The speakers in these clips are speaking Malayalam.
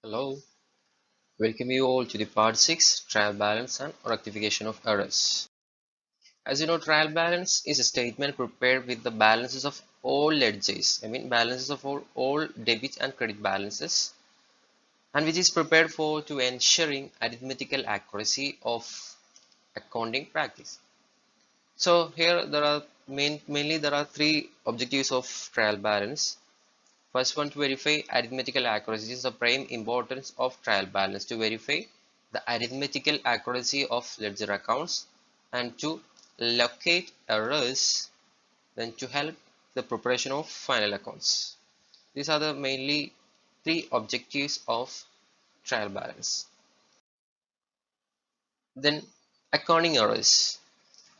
Hello, welcome you all to the part 6 trial balance and rectification of errors. As you know, trial balance is a statement prepared with the balances of all ledgers, balances of all debit and credit balances, and which is prepared for to ensuring arithmetical accuracy of accounting practice. So here there are mainly there are three objectives of trial balance. First one, to verify arithmetical accuracy is the prime importance of trial balance to verify the arithmetical accuracy of ledger accounts and to locate errors, then to help the preparation of final accounts. These are the mainly three objectives of trial balance. Then accounting errors.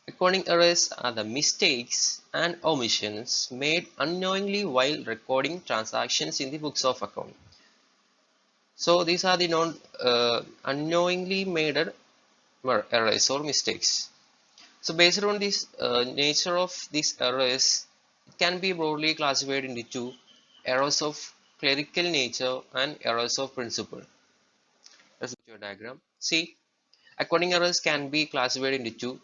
Accounting errors are the mistakes and omissions made unknowingly while recording transactions in the books of account. So these are the unknowingly made errors or mistakes. So based on this nature of these errors, it can be broadly classified into two: errors of clerical nature and errors of principle. Let's look at your diagram. See, accounting errors can be classified into two: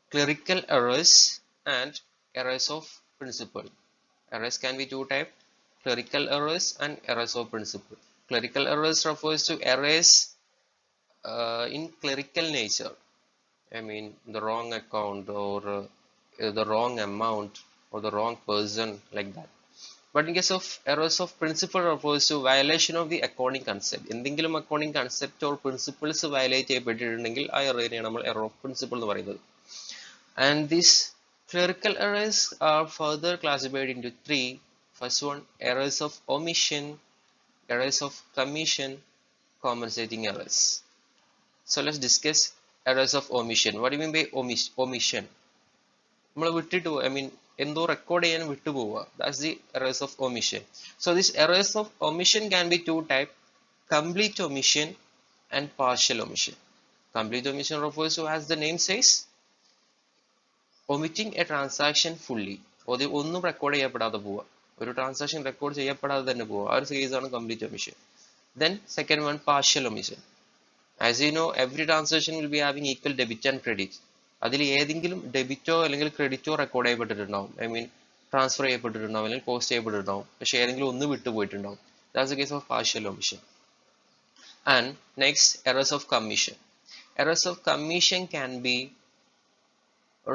clerical errors and errors of principle. Errors can be two types: clerical errors and errors of principle. Clerical errors refers to errors in clerical nature. The wrong account or the wrong amount or the wrong person, like that. But in case of errors of principle refers to violation of the accounting concept. എന്തെങ്കിലും accounting concept or principles violate ചെയ്യപ്പെട്ടിട്ടുണ്ടെങ്കിൽ ആ error നമ്മൾ error of principle എന്ന് പറയുന്നത്. And these clerical errors are further classified into three. First one, errors of omission, errors of commission, compensating errors. So let's discuss errors of omission. What do you mean by omission? നമ്മൾ വിട്ടിട്ട് എന്തോ റെക്കോർഡ് ചെയ്യാൻ വിട്ടുപോവുക. That's the errors of omission. So these errors of omission can be two type: complete omission and partial omission. Complete omission refers to, as the name says, omitting a transaction fully. ഒന്നും റെക്കോർഡ് ചെയ്യപ്പെടാതെ പോവുക, ഒരു ട്രാൻസാക്ഷൻ റെക്കോർഡ് ചെയ്യപ്പെടാതെ തന്നെ പോവുക. ആ ഒരു കേസാണ് complete omission. Then second one, partial omission. As you know, every transaction will be having equal debit and credit. അതിൽ ഏതെങ്കിലും ഡെബിറ്റോ അല്ലെങ്കിൽ ക്രെഡിറ്റോ റെക്കോർഡ് ചെയ്യപ്പെട്ടിട്ടുണ്ടാവും. ട്രാൻസ്ഫർ ചെയ്യപ്പെട്ടിട്ടുണ്ടാവും അല്ലെങ്കിൽ പോസ്റ്റ് ചെയ്യപ്പെട്ടിട്ടുണ്ടാവും. പക്ഷേ ഏതെങ്കിലും ഒന്ന് വിട്ടുപോയിട്ടുണ്ടാവും. That's the case of partial omission. And next, errors of commission. Errors of commission can be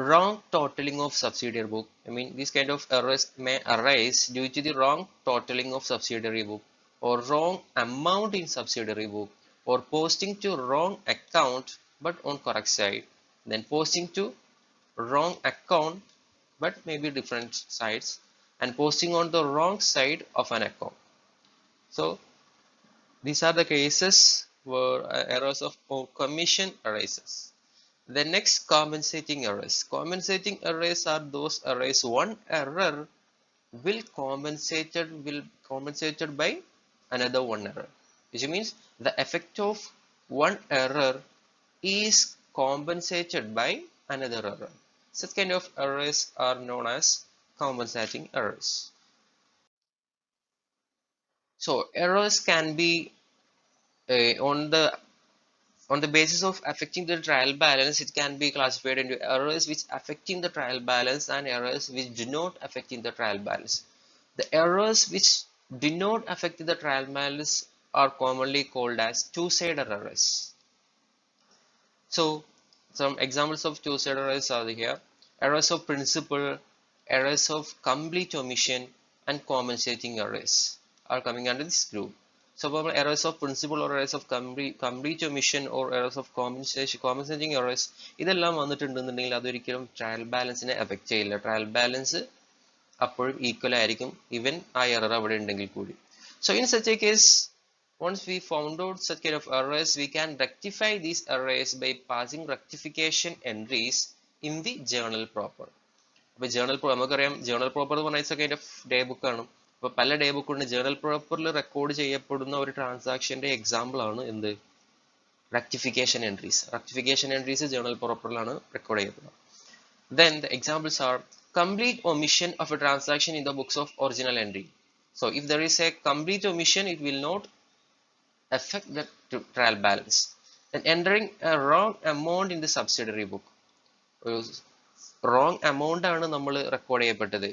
wrong totaling of subsidiary book. These kind of errors may arise due to the wrong totaling of subsidiary book, or wrong amount in subsidiary book, or posting to wrong account but on correct side, then posting to wrong account but maybe different sides, and posting on the wrong side of an account. So these are the cases where errors of commission arises. The next, compensating errors. Compensating errors are those errors one error will compensated by another one error, which means the effect of one error is compensated by another error. Such kind of errors are known as compensating errors. So errors can be on the basis of affecting the trial balance. It can be classified into errors which affecting the trial balance and errors which do not affecting the trial balance. The errors which do not affect the trial balance are commonly called as two-sided errors. So some examples of two-sided errors are here: errors of principle, errors of complete omission, and compensating errors are coming under this group. So errors of principle or errors of complete omission or errors of compensating errors, ഇതെല്ലാം വന്നിട്ടുണ്ടെന്നുണ്ടെങ്കിൽ അതൊരിക്കലും ട്രയൽ ബാലൻസിനെ എഫക്റ്റ് ചെയ്യില്ല. ട്രയൽ ബാലൻസ് അപ്പോഴും ഈക്വൽ ആയിരിക്കും, ഈവൻ ആ എറർ അവിടെ ഉണ്ടെങ്കിൽ കൂടി. So in such a case, once we found out such kind of errors, we can rectify these errors by passing rectification entries in the journal proper. അപ്പോൾ നമുക്കറിയാം, ജേണൽ പ്രോപ്പർ എന്ന് പറഞ്ഞാൽ കൈൻഡ് ഓഫ് ഡേ ബുക്ക് ആണ്. അപ്പോൾ പല ഡേ ബുക്ക് ഉണ്ട്. ജേണൽ പ്രോപ്പറിൽ റെക്കോർഡ് ചെയ്യപ്പെടുന്ന ഒരു ട്രാൻസാക്ഷന്റെ എക്സാമ്പിൾ ആണ് എന്ത്? Rectification entries. Rectification entries journal പ്രോപ്പറിലാണ് റെക്കോർഡ് ചെയ്യപ്പെടുന്നത്. Then the examples are complete omission of a transaction in the books of original entry. So if there is a complete omission, it will not affect the trial balance. Then entering a wrong amount in the subsidiary book. ഒരു wrong amount ആണ് നമ്മൾ റെക്കോർഡ് ചെയ്യപ്പെട്ടത്.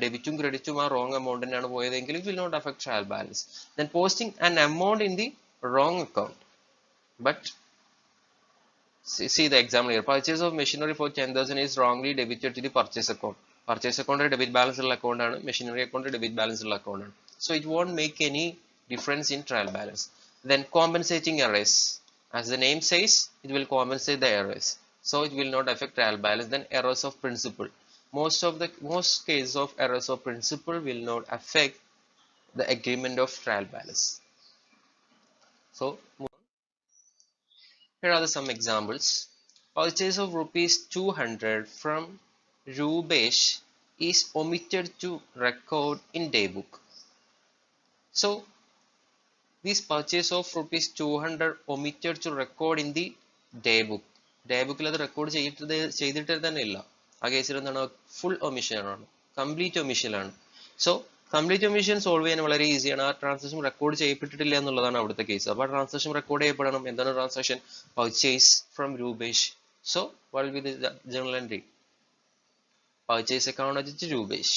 ഡെബിറ്റും ക്രെഡിറ്റും ആ wrong amountനാണ് പോയതെങ്കിൽ it will not affect trial balance. Then posting an amount in the wrong account. But see the example here. Purchase of machinery for 10,000 is wrongly debited to the purchase account. Purchase account debit balance ഉള്ള account ആണ്, machinery account debit balance ഉള്ള account ആണ്. So it won't make any difference in trial balance. Then compensating errors. As the name says, it will compensate the errors. So it will not affect trial balance. Then errors of principle. Most cases of errors of principle will not affect the agreement of trial balance. So here are some examples. Purchase of rupees 200 from Rubesh is omitted to record in daybook. So this purchase of rupees 200 omitted to record in the daybook. Daybookil അത് റെക്കോർഡ് ചെയ്തിട്ട് തന്നെ ഇല്ല. ആ കേസിൽ എന്താണ്, ഫുൾ ഒമിഷൻ ആണ്, കംപ്ലീറ്റ് ഒമിഷൻ ആണ്. സോ കംപ്ലീറ്റ് ഒമിഷൻ സോൾവ് ചെയ്യാൻ വളരെ ഈസിയാണ്. ആ ട്രാൻസാക്ഷൻ റെക്കോർഡ് ചെയ്യപ്പെട്ടിട്ടില്ല എന്നുള്ളതാണ് അവിടുത്തെ കേസ്. അപ്പോൾ ആ ട്രാൻസാക്ഷൻ റെക്കോർഡ് ചെയ്യപ്പെടണം. എന്താണ് transaction? Purchase from Rupesh. So what will be the journal entry? Purchase account വെച്ചിട്ട് രൂപേഷ്.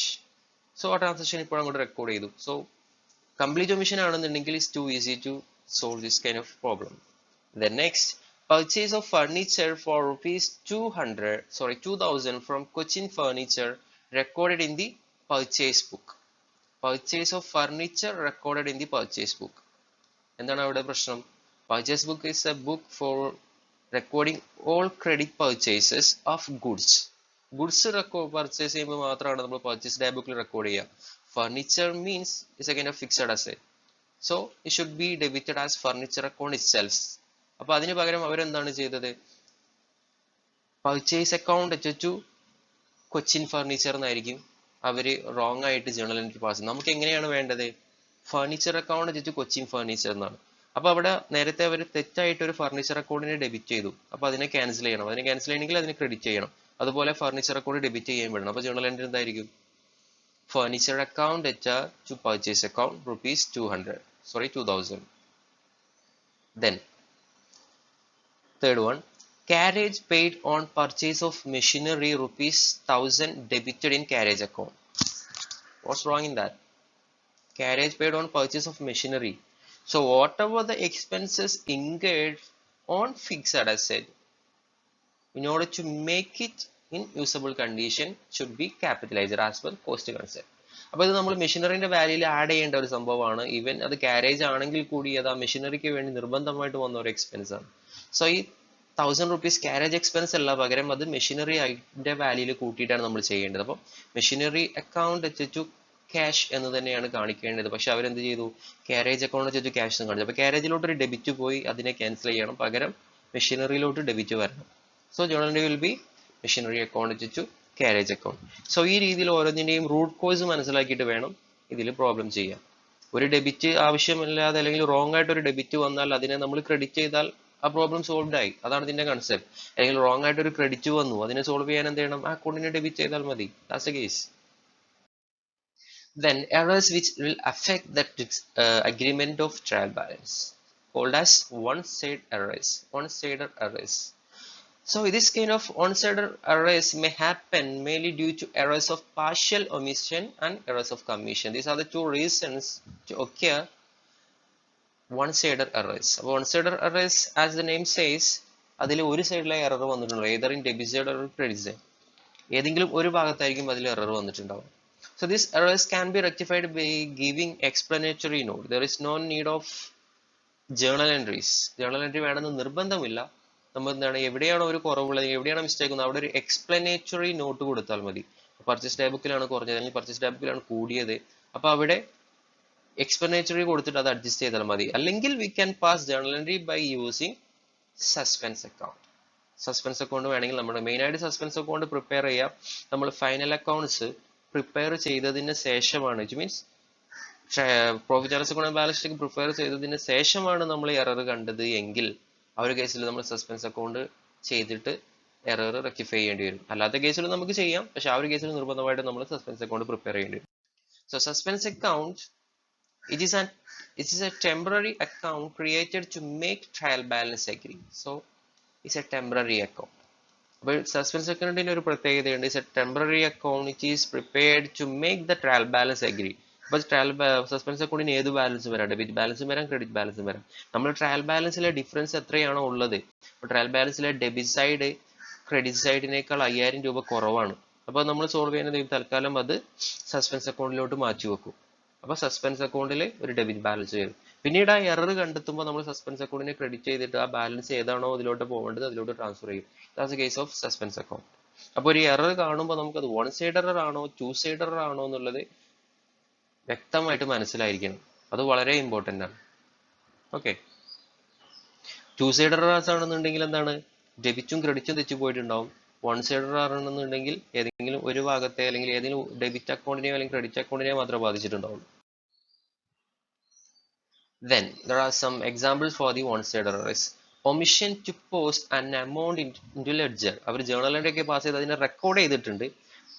സോ ആ ട്രാൻസാക്ഷൻ ഇപ്പോൾ അങ്ങോട്ട് റെക്കോർഡ് ചെയ്തു. സോ കംപ്ലീറ്റ് ഒമിഷൻ ആണെന്നുണ്ടെങ്കിൽ it's too easy to solve this kind of problem. Then next, purchase of furniture for rupees 2,000 from Cochin Furniture recorded in the purchase book. Purchase of furniture recorded in the purchase book. എന്താണ് അവിടെ പ്രശ്നം? Purchase book is a book for recording all credit purchases of goods. Goods purchase ചെയ്യുമ്പോൾ മാത്രമാണ് നമ്മൾ purchase day bookൽ റെക്കോർഡ് ചെയ്യുക. Furniture means is a kind of fixed asset. So it should be debited as furniture account itself. അപ്പൊ അതിന് പകരം അവരെന്താണ് ചെയ്തത്? പർച്ചേസ് അക്കൗണ്ട് വെച്ചു കൊച്ചിൻ ഫർണിച്ചർ എന്നായിരിക്കും അവര് റോങ് ആയിട്ട് ജേർണൽ എൻട്രി പാസ്. നമുക്ക് എങ്ങനെയാണ് വേണ്ടത്? ഫർണിച്ചർ അക്കൗണ്ട് വെച്ചു കൊച്ചിൻ ഫർണിച്ചർ എന്നാണ്. അപ്പൊ അവിടെ നേരത്തെ അവർ തെറ്റായിട്ട് ഒരു ഫർണിച്ചർ അക്കൗണ്ടിനെ ഡെബിറ്റ് ചെയ്തു. അപ്പൊ അതിനെ ക്യാൻസൽ ചെയ്യണം. അതിനെ ക്യാൻസൽ ചെയ്യണമെങ്കിൽ അതിനെ ക്രെഡിറ്റ് ചെയ്യണം. അതുപോലെ ഫർണിച്ചർ അക്കൗണ്ട് ഡെബിറ്റ് ചെയ്യാൻ വേണം. അപ്പൊ ജേർണൽ എൻട്രി എന്തായിരിക്കും? Furniture account to purchase account rupees 2,000. Then third one, carriage paid on purchase of machinery rupees 1,000 debited in carriage account. What's wrong in that? Carriage paid on purchase of machinery. So whatever the expenses incurred on fixed asset, in order to make it in usable condition, should be capitalized as per cost concept. അപ്പോൾ ഇത് നമ്മൾ മെഷീനറിന്റെ വാല്യൂയിൽ ആഡ് ചെയ്യേണ്ട ഒരു സംഭവമാണ്. ഈവൻ അത് കാരേജ് ആണെങ്കിൽ കൂടി അത് ആ മെഷീനറിക്ക് വേണ്ടി നിർബന്ധമായിട്ട് വന്ന ഒരു എക്സ്പെൻസ് ആണ്. സോ ഈ 1,000 rupees കാരേജ് എക്സ്പെൻസ് അല്ല, പകരം അത് മെഷീനറി അതിന്റെ വാല്യൂയിൽ കൂട്ടിയിട്ടാണ് നമ്മൾ ചെയ്യേണ്ടത്. അപ്പോൾ മെഷീനറി അക്കൗണ്ട് വെച്ചു ക്യാഷ് എന്ന് തന്നെയാണ് കാണിക്കേണ്ടത്. പക്ഷെ അവരെന്ത് ചെയ്തു? കാരേജ് അക്കൗണ്ട് വെച്ചു ക്യാഷ് എന്ന് കാണിച്ചു. അപ്പോൾ കാരേജിലോട്ട് ഒരു ഡെബിറ്റ് പോയി അതിനെ ക്യാൻസൽ ചെയ്യണം, പകരം മെഷീനറിയിലോട്ട് ഡെബിറ്റ് വരണം. So journal entry will B machinery account വെച്ചു കാരേജ് അക്കൗണ്ട്. സോ ഈ രീതിയിൽ ഓരോന്നിന്റെയും റൂട്ട് കോസ് മനസ്സിലാക്കിയിട്ട് വേണം ഇതിൽ പ്രോബ്ലം ചെയ്യാൻ. ഒരു ഡെബിറ്റ് ആവശ്യമില്ലാതെ അല്ലെങ്കിൽ റോങ് ആയിട്ട് ഒരു ഡെബിറ്റ് വന്നാൽ അതിനെ നമ്മൾ ക്രെഡിറ്റ് ചെയ്താൽ ആ പ്രോബ്ലം സോൾവ് ആയി. അതാണ് ഇതിന്റെ കൺസെപ്റ്റ്. അല്ലെങ്കിൽ റോങ് ആയിട്ട് ഒരു ക്രെഡിറ്റ് വന്നു, അതിനെ സോൾവ് ചെയ്യാൻ എന്ത് ചെയ്യണം? ആ അക്കൗണ്ടിനെ ഡെബിറ്റ് ചെയ്താൽ മതി. That's the case. Then errors which will affect the agreement of trial balance, called as one-sided errors. So this kind of one-sided errors may happen mainly due to errors of partial omission and errors of commission. These are the two reasons to occur one-sided errors. അപ്പോൾ one-sided errors, as the name says, അതിൽ ഒരു സൈഡിലെ എറർ വന്നിട്ടുണ്ടോ? either in debit side or credit side. ഏതെങ്കിലും ഒരു ഭാഗത്തായിരിക്കും അതിൽ എറർ വന്നിട്ടുണ്ടാവും. So these errors can be rectified by giving explanatory note. There is no need of journal entries. Journal entry വേണമെന്ന് നിർബന്ധമില്ല. നമ്മൾ എന്താണ്, എവിടെയാണോ ഒരു കുറവുള്ളത്, എവിടെയാണോ മിസ്റ്റേക്ക് വന്നത്, അവിടെ ഒരു എക്സ്പ്ലനേറ്ററി നോട്ട് കൊടുത്താൽ മതി. പർച്ചേസ് ഡേ ബുക്കിലാണ് കുറഞ്ഞത് അല്ലെങ്കിൽ പർച്ചേസ് ഡേ ബുക്കിലാണ് കൂടിയത്, അപ്പൊ അവിടെ എക്സ്പ്ലനേറ്ററി കൊടുത്തിട്ട് അത് അഡ്ജസ്റ്റ് ചെയ്താൽ മതി. അല്ലെങ്കിൽ we can pass journal entry by using suspense account. Suspense account വേണമെങ്കിൽ നമ്മുടെ മെയിൻ ആയിട്ട് സസ്പെൻസ് അക്കൗണ്ട് പ്രിപ്പയർ ചെയ്യാം. നമ്മൾ ഫൈനൽ അക്കൗണ്ട്സ് പ്രിപ്പയർ ചെയ്തതിന് ശേഷമാണ്, it means profit and loss account balance sheet prepare ചെയ്തതിന് ശേഷമാണ് നമ്മൾ എറർ കണ്ടത് എങ്കിൽ ആ ഒരു കേസിൽ നമ്മൾ സസ്പെൻസ് അക്കൗണ്ട് ചെയ്തിട്ട് എറർ റെക്ടിഫൈ ചെയ്യേണ്ടി വരും. അല്ലാത്ത കേസിൽ നമുക്ക് ചെയ്യാം, പക്ഷെ ആ ഒരു കേസിൽ നിർബന്ധമായിട്ട് നമ്മൾ സസ്പെൻസ് അക്കൗണ്ട് പ്രിപ്പയർ ചെയ്യേണ്ടി വരും. So suspense account, it is an It is a temporary account created to make trial balance agree. So it's a temporary account. But suspense account in a പ്രത്യേകതയുണ്ട്. Is a temporary account which is prepared to make the trial balance agree. അപ്പോൾ സസ്പെൻസ് അക്കൗണ്ടിന് ഏത് ബാലൻസ് വരാം, ഡെബിറ്റ് ബാലൻസും വരാം, ക്രെഡിറ്റ് ബാലൻസും വരാം. നമ്മൾ ട്രയൽ ബാലൻസിലെ ഡിഫറൻസ് എത്രയാണോ ഉള്ളത്, അപ്പോൾ ട്രയൽ ബാലൻസിലെ ഡെബിറ്റ് സൈഡ് ക്രെഡിറ്റ് സൈഡിനേക്കാൾ 5000 രൂപ കുറവാണ്. അപ്പോൾ നമ്മൾ സോൾവ് ചെയ്യുന്നത് തൽക്കാലം അത് സസ്പെൻസ് അക്കൗണ്ടിലോട്ട് മാറ്റി വെക്കും. അപ്പോൾ സസ്പെൻസ് അക്കൗണ്ടിൽ ഒരു ഡെബിറ്റ് ബാലൻസ് വരും. പിന്നീട് ആ എറർ കണ്ടെത്തുമ്പോൾ നമ്മൾ സസ്പെൻസ് അക്കൗണ്ടിനെ ക്രെഡിറ്റ് ചെയ്തിട്ട് ആ ബാലൻസ് ഏതാണോ അതിലോട്ട് പോകേണ്ടത് അതിലോട്ട് ട്രാൻസ്ഫർ ചെയ്യും. That's A case of suspense account. അപ്പോൾ ഒരു എറർ കാണുമ്പോൾ നമുക്കത് വൺ സൈഡ് എറർ ആണോ ടു സൈഡ് എറർ ആണോ എന്നുള്ളത് വ്യക്തമായിട്ട് മനസ്സിലായിരിക്കണം. അത് വളരെ ഇമ്പോർട്ടൻ്റ് ആണ്. ഓക്കെ, ടു സൈഡ് എറേഴ്സ് ആണെന്നുണ്ടെങ്കിൽ എന്താണ്, ഡെബിറ്റും ക്രെഡിറ്റും തെറ്റി പോയിട്ടുണ്ടാവും. വൺ സൈഡ് എറർ ആണെന്നുണ്ടെങ്കിൽ ഏതെങ്കിലും ഒരു ഭാഗത്തെ അല്ലെങ്കിൽ ഏതെങ്കിലും ഡെബിറ്റ് അക്കൗണ്ടിനെയോ അല്ലെങ്കിൽ ക്രെഡിറ്റ് അക്കൗണ്ടിനെയോ മാത്രമേ ബാധിച്ചിട്ടുണ്ടാവുള്ളൂ. Then there are some examples for the one-side errors. Omission to post an amount into ledger. അവർ ജേർണലിലൊക്കെ പാസ് ചെയ്ത് അതിനെ റെക്കോർഡ് ചെയ്തിട്ടുണ്ട്,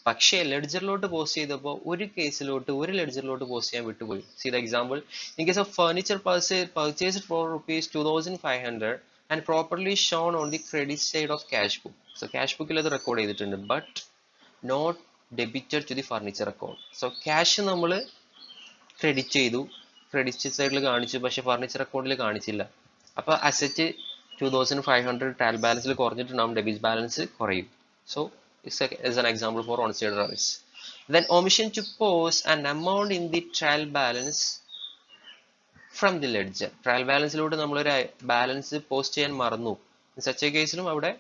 പക്ഷേ ലെഡ്ജറിലോട്ട് പോസ്റ്റ് ചെയ്തപ്പോൾ ഒരു കേസിലോട്ട് ഒരു ലെഡ്ജറിലോട്ട് പോസ്റ്റ് ചെയ്യാൻ വിട്ടുപോയി. See the example, in case of furniture purchased for ₹2,500 and properly shown on the credit side of cash book. So cash bookil അത് റെക്കോർഡ് ചെയ്തിട്ടുണ്ട്, but not debited to the furniture account. So cash നമ്മൾ ക്രെഡിറ്റ് ചെയ്തു, ക്രെഡിറ്റ് സൈഡിൽ കാണിച്ചു, പക്ഷെ ഫർണിച്ചർ അക്കൗണ്ടിൽ കാണിച്ചില്ല. അപ്പോൾ അസറ്റ് 2500 ട്രയൽ ബാലൻസിൽ കുറഞ്ഞിട്ടുണ്ടാവും, ഡെബിറ്റ് ബാലൻസ് കുറയും. So it's an example for on-side errors. Then omission to post an amount in the trial balance from the ledger. Trial ബാലൻസിലൂടെ നമ്മളൊരു ബാലൻസ് പോസ്റ്റ് ചെയ്യാൻ മറന്നു. സച്ച് എ കേസിലും അവിടെ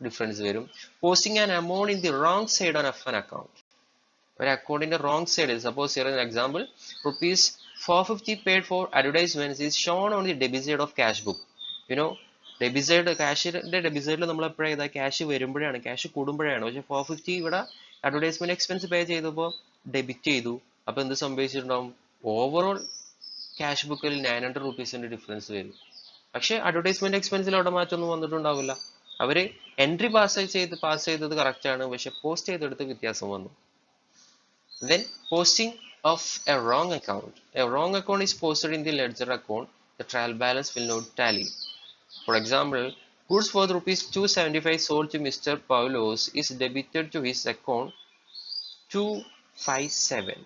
ഡിഫറൻസ് വരും. Posting an amount in the wrong side on an account. ഒരു അക്കൗണ്ടിന്റെ റോങ് സൈഡിൽ, suppose here an example, ₹450 paid for advertisements is shown on the debit side of cash book. Debit side, ക്യാഷിന്റെ ഡെബിറ്റ് സൈഡിൽ നമ്മൾ എപ്പോഴാണ് ചെയ്താൽ ക്യാഷ് വരുമ്പോഴാണ്, ക്യാഷ് കൂടുമ്പോഴാണ്. പക്ഷെ 450 ഇവിടെ അഡ്വർടൈസ്മെന്റ് എക്സ്പെൻസ് പേ ചെയ്തപ്പോൾ ഡെബിറ്റ് ചെയ്തു. അപ്പോൾ എന്ത് സംഭവിച്ചിട്ടുണ്ടാവും, ഓവറോൾ ക്യാഷ് ബുക്കിൽ ₹900 ഡിഫറൻസ് വരും. പക്ഷെ അഡ്വർടൈസ്മെന്റ് എക്സ്പെൻസിൽ അവിടെ മാറ്റമൊന്നും വന്നിട്ടുണ്ടാവില്ല. അവര് എൻട്രി പാസ് ചെയ്തത് കറക്റ്റ് ആണ്, പക്ഷെ പോസ്റ്റ് ചെയ്തെടുത്ത് വ്യത്യാസം വന്നു. Then posting of a wrong account. A wrong account is posted in the ledger account. The trial balance will not tally. For example, goods worth ₹275 sold to Mr. Paulos is debited to his account 257.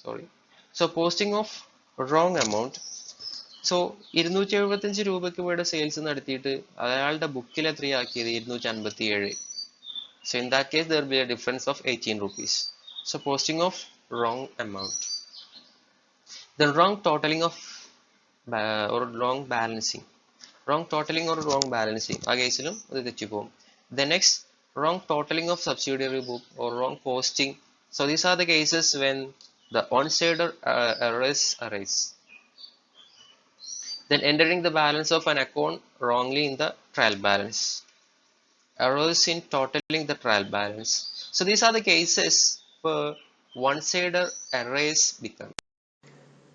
Sorry. So posting of wrong amount. So 275 രൂപയ്ക്ക് ഇവിടെ സെയിൽസ് നടത്തിയിട്ട് അയാളുടെ ബുക്കിൽ എത്രയാക്കിയത് 257. So in that case there will be a difference of ₹18. So posting of wrong amount. Then wrong totaling of or wrong balancing. Wrong totaling or wrong balancing. ആ കേസിലും അത് തെറ്റിപ്പോകും. The next, wrong totaling of subsidiary book or wrong posting. So these are the cases when the on-side errors arise. Then entering the balance of an account wrongly in the trial balance. Errors in totaling the trial balance. So these are the cases where one-side errors become.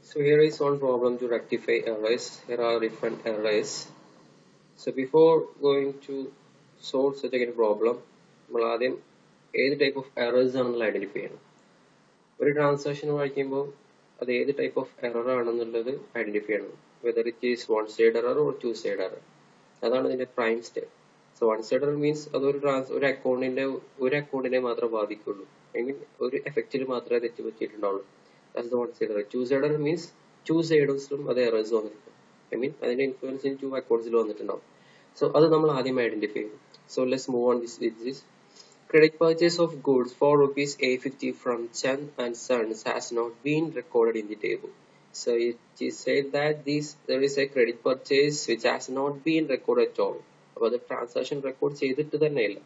So here is one problem to rectify errors. Here are different errors. So before going to solve such a problem, നമ്മൾ ആദ്യം ഏത് ടൈപ്പ് ഓഫ് എറേഴ്സ് ആണെന്നുള്ള ഐഡന്റിഫൈ ചെയ്യണം. ഒരു ട്രാൻസാക്ഷൻ വായിക്കുമ്പോൾ അത് ഏത് ടൈപ്പ് ഓഫ് എറർ ആണെന്നുള്ളത് ഐഡന്റിഫൈ ചെയ്യണം. Whether it is one side error or two side error. അതാണ് ഇതിന്റെ prime step. So one side error means അതൊരു ഒരു അക്കൗണ്ടിനെ മാത്രമേ ബാധിക്കുള്ളൂ. I mean ഒരു എഫക്റ്റിൽ മാത്രമേ തെറ്റ് പറ്റിയിട്ടുണ്ടാവുള്ളൂ. That's the one side error. Two side error means two sides-ലും അത് errors വന്നിട്ടുണ്ട്. I mean അതിന്റെ ഇൻഫ്ലുവൻസ് ടു അക്കൗണ്ട്സിൽ വന്നിട്ടുണ്ടാവും. സോ അത് നമ്മൾ ആദ്യം ഐഡന്റിഫൈ ചെയ്യും. So let's move on with this. Credit purchase of goods for ₹850 from Chand and Sons has not been recorded in the table. So it is said that there is a credit purchase which has not been recorded at all. അപ്പോൾ അത് ട്രാൻസാക്ഷൻ റെക്കോർഡ് ചെയ്തിട്ട് തന്നെ ഇല്ല.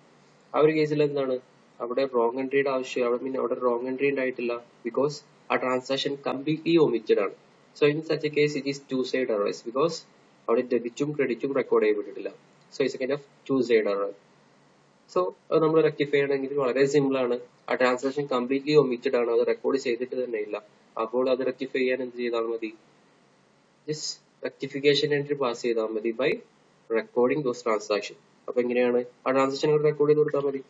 ആ ഒരു കേസിൽ എന്താണ്, അവിടെ റോങ് എൻട്രിയുടെ ആവശ്യം, അവിടെ റോങ് എൻട്രി ഉണ്ടായിട്ടില്ല, ബിക്കോസ് ആ ട്രാൻസാക്ഷൻ കംപ്ലീറ്റ്ലി ഒമിറ്റഡ് ആണ്. So in such a case it is two side errors, because അവിടെ ഡെബിറ്റും ക്രെഡിറ്റും റെക്കോർഡ് ചെയ്യപ്പെട്ടിട്ടില്ല. So it's a kind of two side error. So അത് നമ്മൾ റെക്ടിഫൈ ചെയ്യണമെങ്കിൽ വളരെ സിമ്പിൾ ആണ്. ആ ട്രാൻസാക്ഷൻ കംപ്ലീറ്റ്ലി ഒമിറ്റഡ് ആണ്, അത് റെക്കോർഡ് ചെയ്തിട്ട് തന്നെ ഇല്ല. അപ്പോൾ അത് റെക്ടിഫൈ ചെയ്യാൻ എന്ത് ചെയ്താൽ മതി, ജസ്റ്റ് റെക്ടിഫിക്കേഷൻ എൻട്രി പാസ് ചെയ്താൽ മതി ബൈ റെക്കോർഡിംഗ് ദോസ് ട്രാൻസാക്ഷൻ. അപ്പൊ എങ്ങനെയാണ് ആ ട്രാൻസാക്ഷൻ റെക്കോർഡ് ചെയ്ത് കൊടുത്താൽ മതി.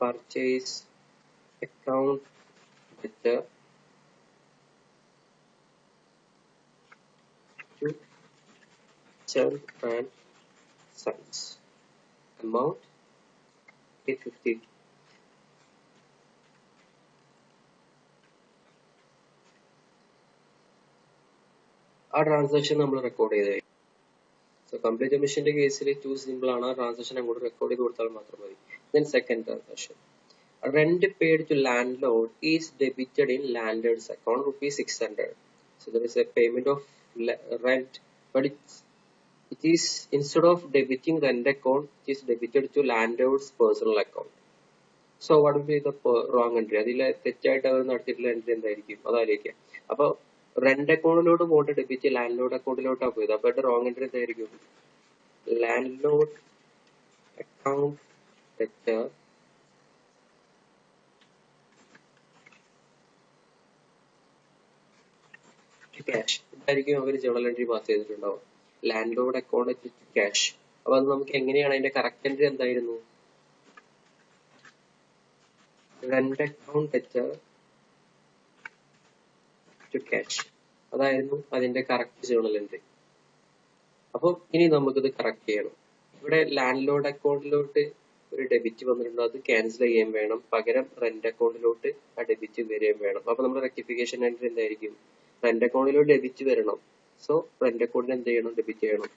Purchase account ledger to chunk and size. Amount 850. ആ ട്രാൻസാക്ഷൻ നമ്മൾ റെക്കോർഡ് ചെയ്ത്. So complete emission കേസിൽ too simple ആണ്. ആ ട്രാൻസാക്ഷൻ അങ്ങോട്ട് റെക്കോർഡ് ചെയ്ത് കൊടുത്താൽ മാത്രം മതി. Then second transaction. Rent paid to landlord is debited in landlord's account rupees 600. So there is a payment of rent, but it is instead of debiting rent account, it is debited to landlord's personal account. So what will be the wrong entry? അതിലെ തെറ്റായിട്ട് അവർ നടത്തിയിട്ടുള്ള എൻട്രി എന്തായിരിക്കും? അതായിരിക്കും. അപ്പോൾ റെന്റ് അക്കൗണ്ടിലോട്ട് പോയിട്ട് ഡെബിറ്റ് ലാൻഡ് ലോഡ് അക്കൗണ്ടിലോട്ടാണ് പോയത്. അപ്പോൾ റോങ് എൻട്രി എന്തായിരിക്കും? Land load account debtor cash. ഇതായിരിക്കും അവർ ജേണൽ എൻട്രി പാസ് ചെയ്തിട്ടുണ്ടാവും. Land load account cash. അപ്പൊ അത് നമുക്ക് എങ്ങനെയാണ് അതിന്റെ കറക്റ്റ് എൻട്രി എന്തായിരുന്നു? Rent account debtor to cash. അതായിരുന്നു അതിന്റെ കറക്റ്റ് ജേണൽ എൻട്രി. അപ്പൊ ഇനി നമുക്കിത് കറക്റ്റ് ചെയ്യണം. ഇവിടെ ലാൻഡ് ലോഡ് അക്കൗണ്ടിലോട്ട് ഒരു ഡെബിറ്റ് വന്നിട്ടുണ്ട്, അത് ക്യാൻസൽ ചെയ്യാൻ വേണം. പകരം റെന്റ് അക്കൗണ്ടിലോട്ട് ആ ഡെബിറ്റ് വരികയും വേണം. അപ്പൊ നമ്മുടെ റെക്ടിഫിക്കേഷൻ എൻട്രി എന്തായിരിക്കും? റെന്റ് അക്കൗണ്ടിലോട്ട് ഡെബിറ്റ് വരണം. സോ റെന്റ് അക്കൗണ്ടിൽ എന്ത് ചെയ്യണം? ഡെബിറ്റ് ചെയ്യണം.